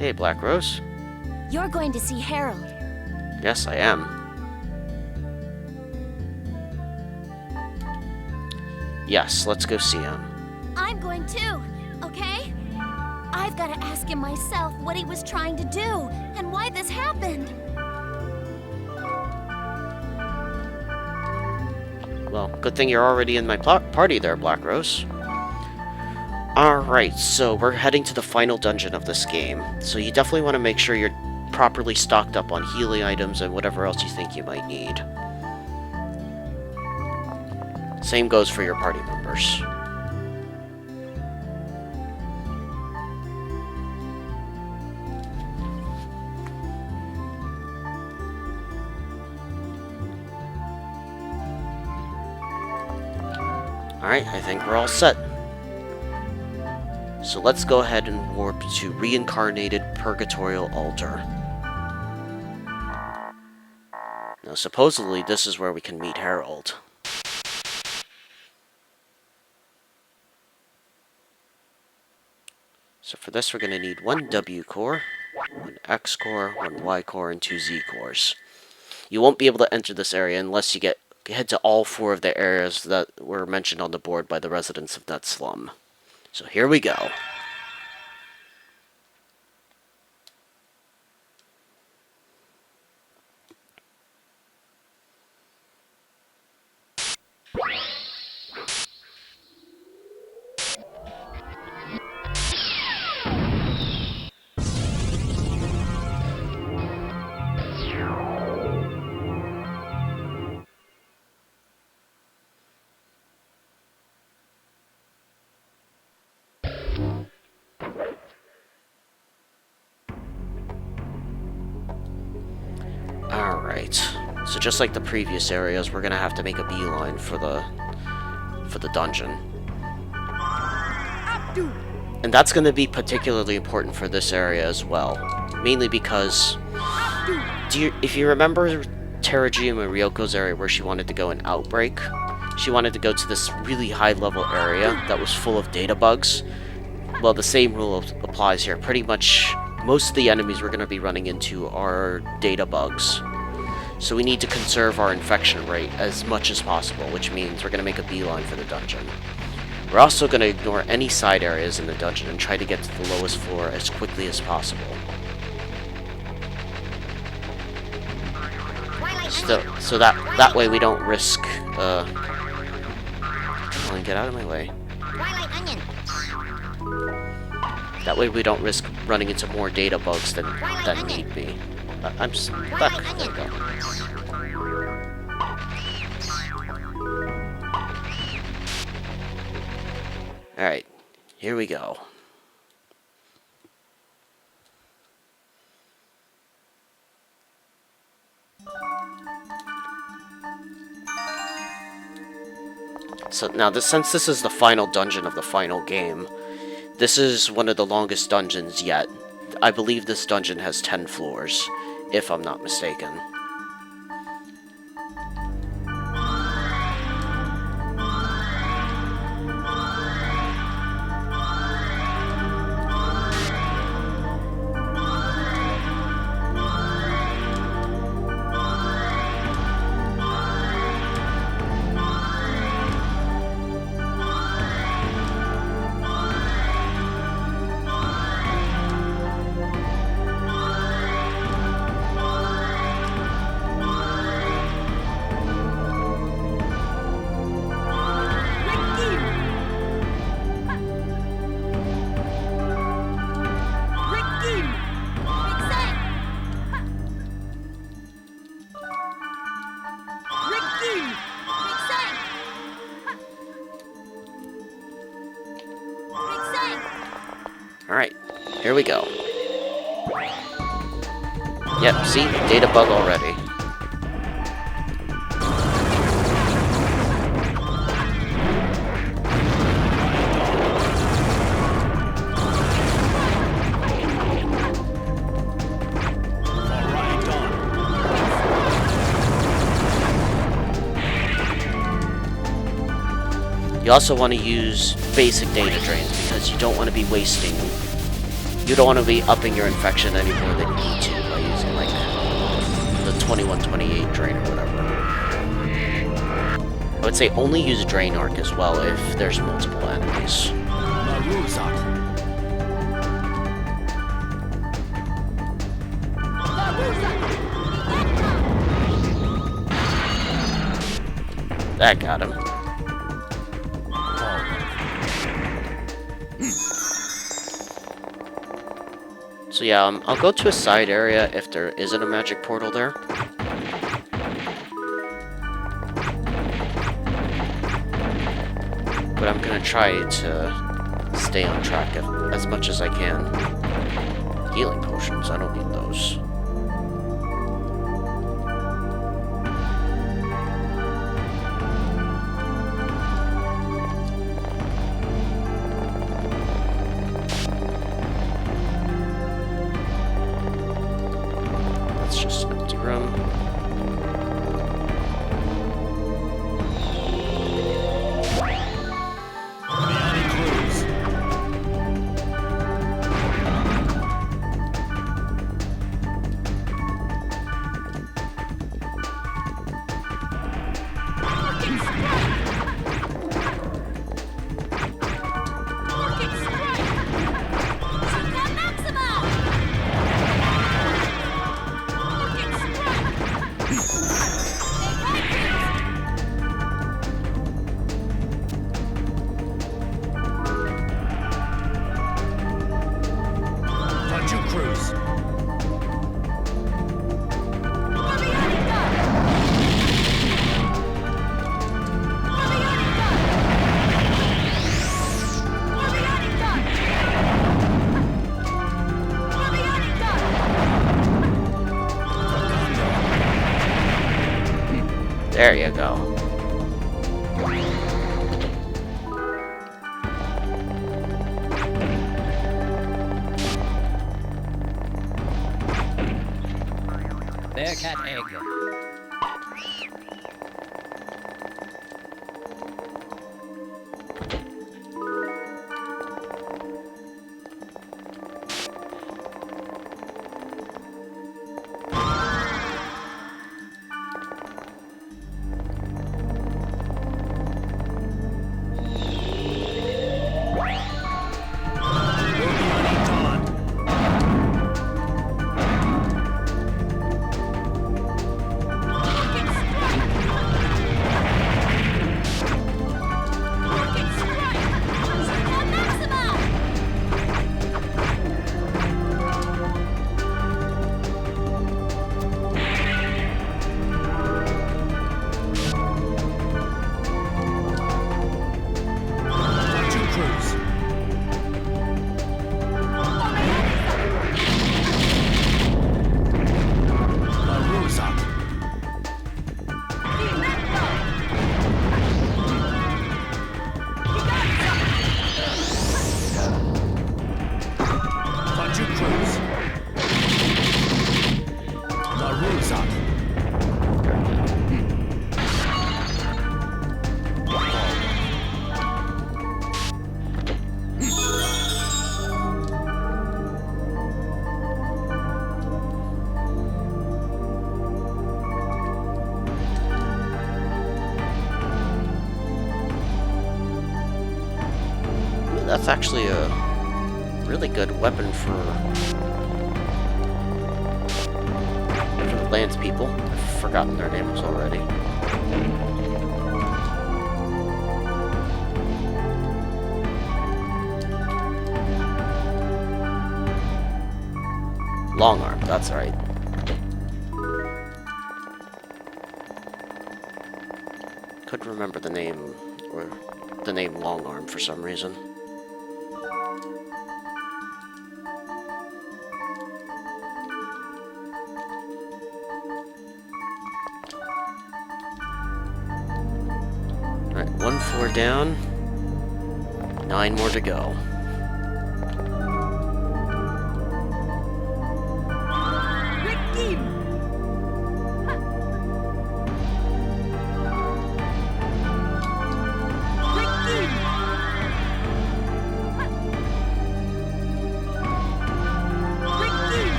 Hey, Black Rose. You're going to see Harold. Yes, I am. Yes, let's go see him. I'm going too, okay? I've got to ask him myself what he was trying to do and why this happened. Well, good thing you're already in my party there, Black Rose. Alright, so we're heading to the final dungeon of this game. So you definitely want to make sure you're properly stocked up on healing items and whatever else you think you might need. Same goes for your party members. Alright, I think we're all set. So let's go ahead and warp to Reincarnated Purgatorial Altar. Now supposedly this is where we can meet Harold. So for this we're going to need 1 W core, 1 X core, 1 Y core, and 2 Z cores. You won't be able to enter this area unless you head to all 4 of the areas that were mentioned on the board by the residents of Net Slum. So here we go. Alright, so just like the previous areas, we're gonna have to make a beeline for the dungeon. And that's gonna be particularly important for this area as well. Mainly because, if you remember Terajima Ryoko's area where she wanted to go in Outbreak, she wanted to go to this really high level area that was full of data bugs. Well, the same rule applies here. Pretty much most of the enemies we're going to be running into are data bugs. So we need to conserve our infection rate as much as possible, which means we're going to make a beeline for the dungeon. We're also going to ignore any side areas in the dungeon and try to get to the lowest floor as quickly as possible. So that way we don't risk, get out of my way. That way we don't risk running into more data bugs than need be. I'm stuck. There we go. Alright, here we go. So now, since this is the final dungeon of the final game, this is one of the longest dungeons yet. I believe this dungeon has 10 floors, if I'm not mistaken. Alright, here we go. Yep, see? Data bug already. You also want to use basic data drains because you don't want to be wasting you don't want to be upping your infection any more than you need to by using, like, the 21-28 drain or whatever. I would say only use Drain Arc as well if there's multiple enemies. That got him. So yeah, I'll go to a side area if there isn't a magic portal there. But I'm gonna try to stay on track as much as I can. Healing potions, I don't need those. That's just an empty room. There you go. Bearcat egg. That's actually a really good weapon for the Lance people. I've forgotten their names already. Long arm, that's right. Couldn't remember the name, or the name Long Arm for some reason. Alright, 1 floor down, 9 more to go.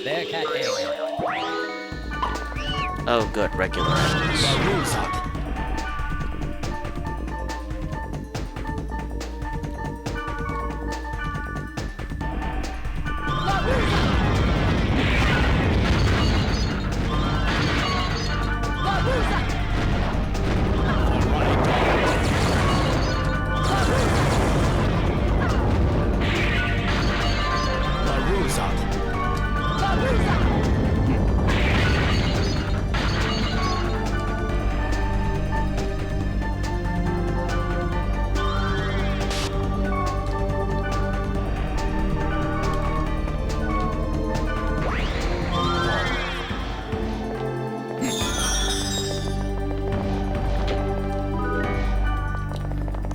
Bearcat A. Oh, good, regular enemies.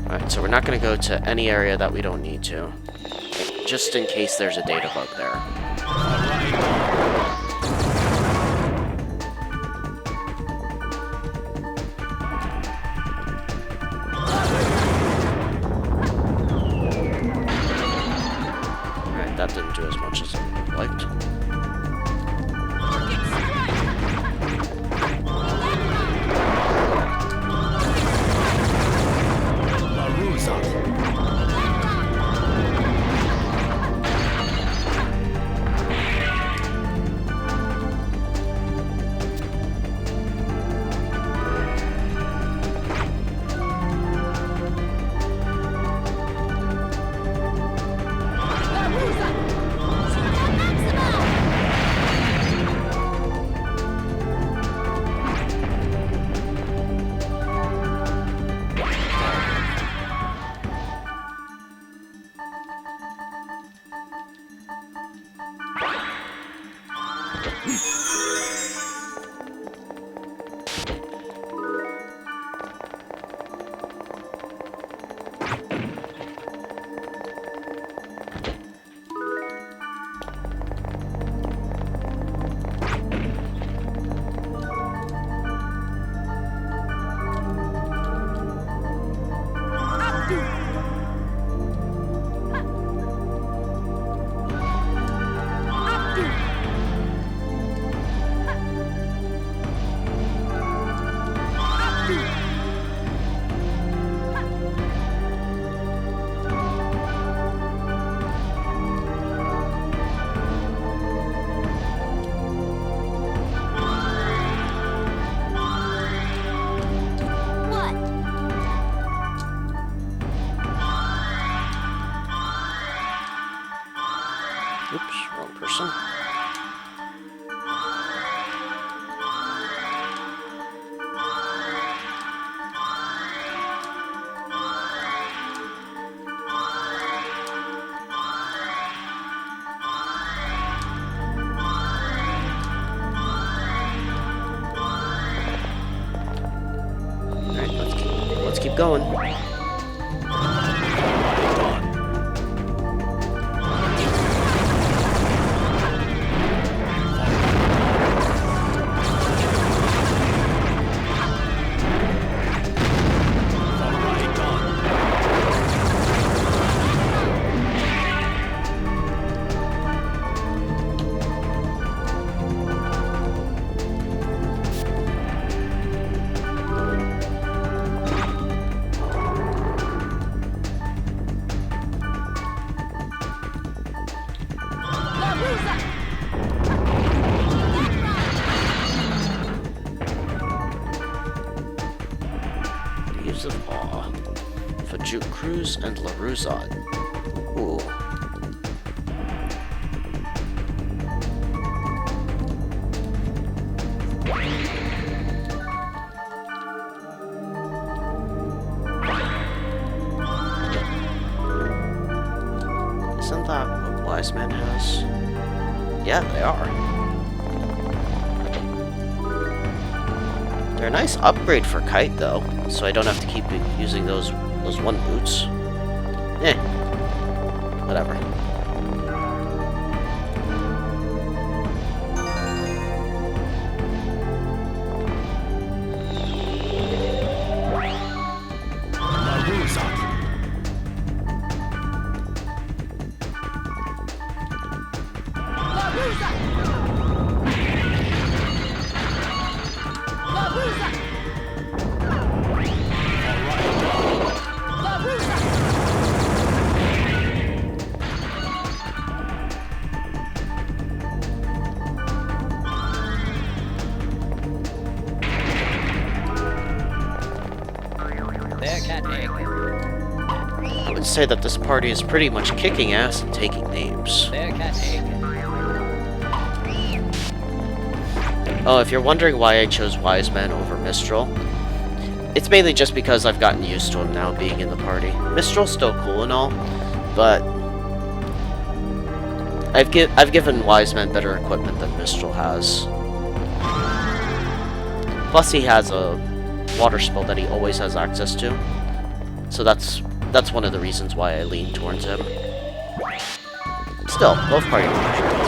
Alright, so we're not going to go to any area that we don't need to. Just in case there's a data bug there. Alright, that didn't do as much as I liked. Oops, wrong person. Alright, let's keep going. Leaves of Awe. Fajuk Cruz and Laruzad. Ooh. Isn't that what Wise Man has? Yeah, they are. They're a nice upgrade for Kite, though, so I don't have to keep using those one boots. Eh. Whatever. would say that this party is pretty much kicking ass and taking names. There, cat egg. Oh, if you're wondering why I chose Wise Man over Mistral, it's mainly just because I've gotten used to him now being in the party. Mistral's still cool and all, but I've given Wise Man better equipment than Mistral has. Plus he has a water spell that he always has access to. So that's one of the reasons why I lean towards him. Still, both party members.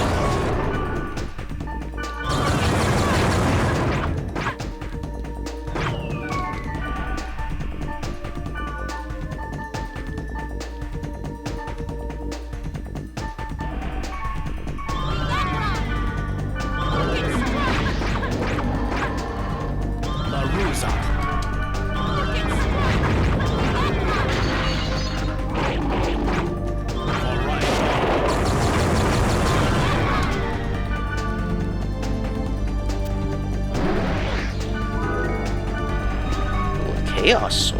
Chaos Sword.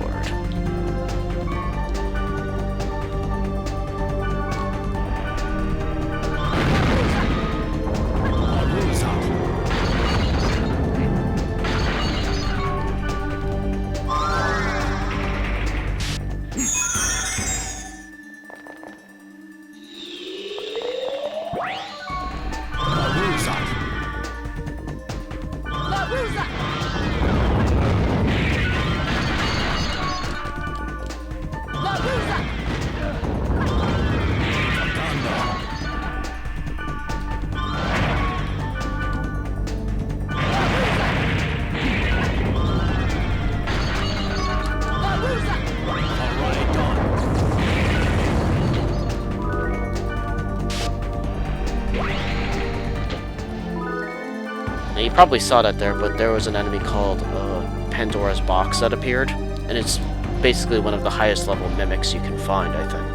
You probably saw that there, but there was an enemy called Pandora's Box that appeared, and it's basically one of the highest level mimics you can find, I think.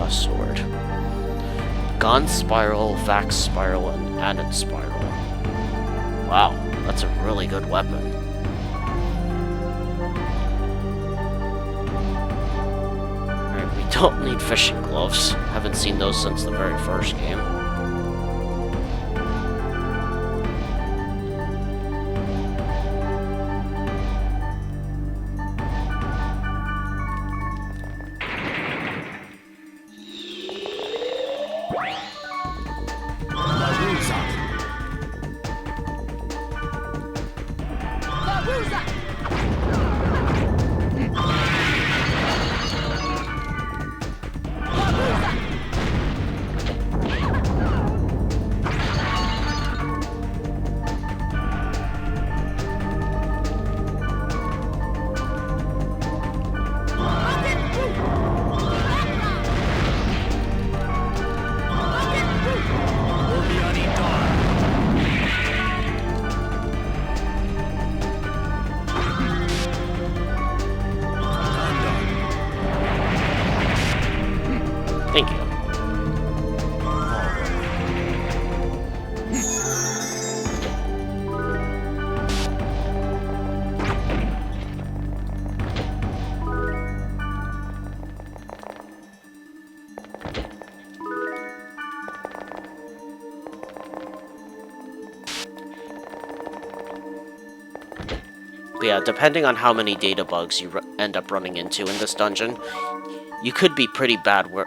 Sword. Gon Spiral, Vax Spiral, and Added Spiral. Wow, that's a really good weapon. Alright, we don't need fishing gloves. Haven't seen those since the very first game. Thank you. But yeah, depending on how many data bugs you end up running into in this dungeon, you could be pretty bad where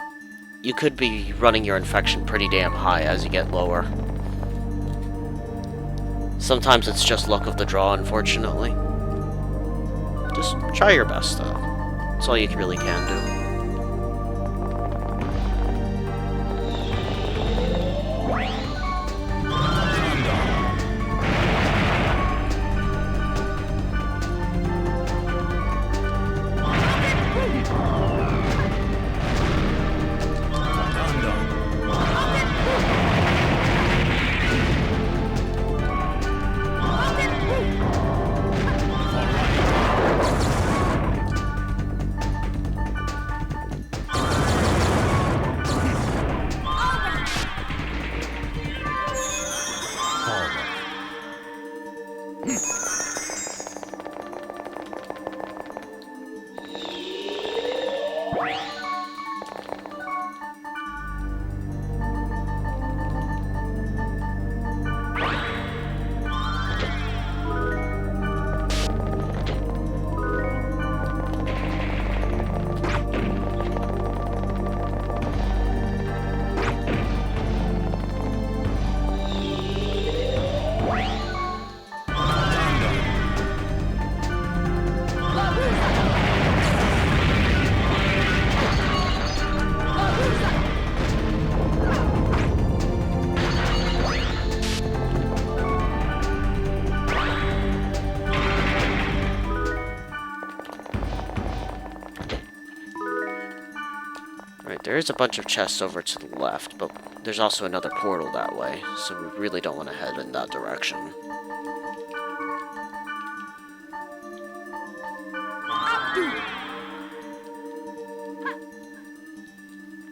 you could be running your infection pretty damn high as you get lower. Sometimes it's just luck of the draw, unfortunately. Just try your best, though. That's all you really can do. There is a bunch of chests over to the left, but there's also another portal that way, so we really don't want to head in that direction.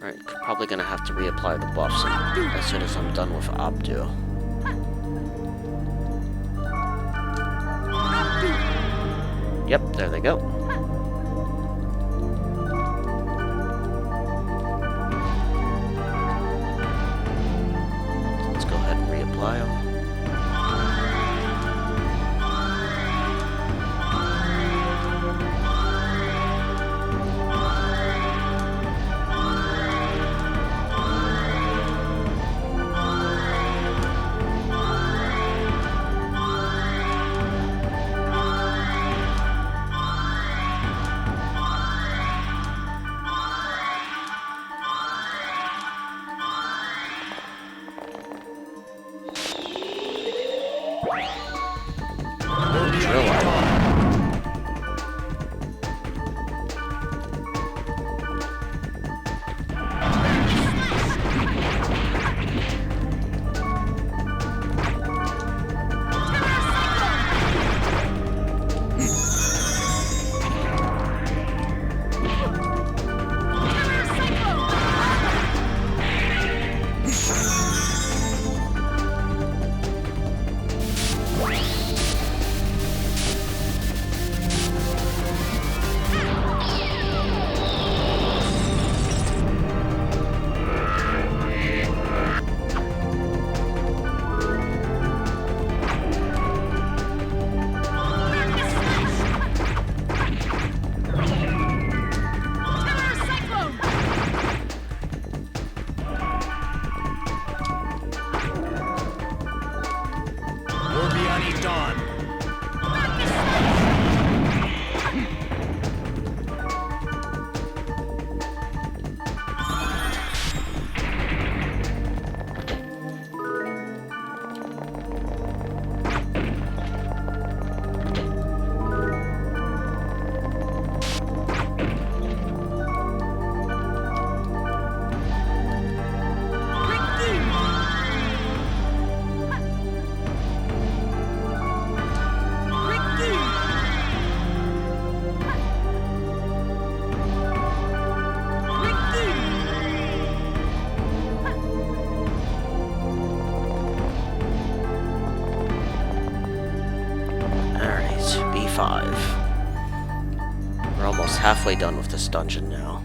Alright, probably gonna have to reapply the buffs as soon as I'm done with Abdu. Yep, there they go. We're almost halfway done with this dungeon now.